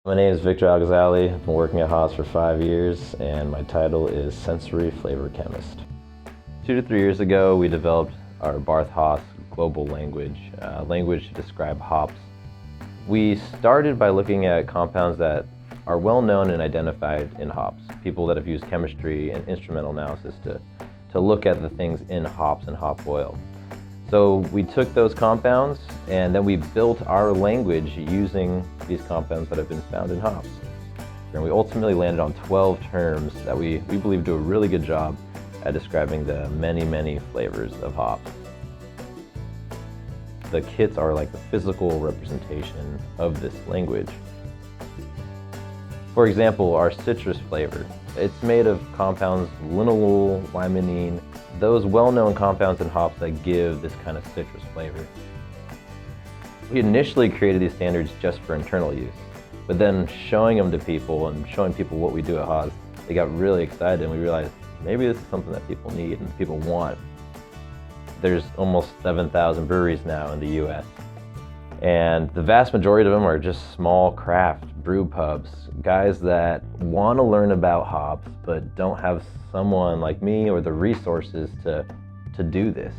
My name is Victor Al-Ghazali. I've been working at Haas for 5 years, and my title is Sensory Flavor Chemist. 2 to 3 years ago, we developed our BarthHaas global language, language to describe hops. We started by looking at compounds that are well known and identified in hops, people that have used chemistry and instrumental analysis to look at the things in hops and hop oil. So we took those compounds and then we built our language using these compounds that have been found in hops. And we ultimately landed on 12 terms that we believe do a really good job at describing the many flavors of hops. The kits are like the physical representation of this language. For example, our citrus flavor. It's made of compounds linalool, limonene, those well-known compounds in hops that give this kind of citrus flavor. We initially created these standards just for internal use, but then showing them to people and showing people what we do at Haas, they got really excited and we realized maybe this is something that people need and people want. There's almost 7,000 breweries now in the US, and the vast majority of them are just small craft brew pubs, guys that want to learn about hops but don't have someone like me or the resources to do this.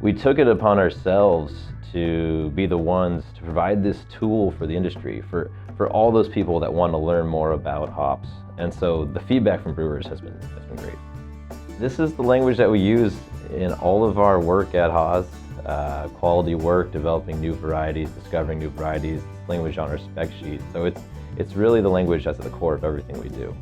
We took it upon ourselves to be the ones to provide this tool for the industry, for all those people that want to learn more about hops. And so the feedback from brewers has been great. This is the language that we use in all of our work at Haas, quality work, developing new varieties, discovering new varieties, language on our spec sheet. So it's really the language that's at the core of everything we do.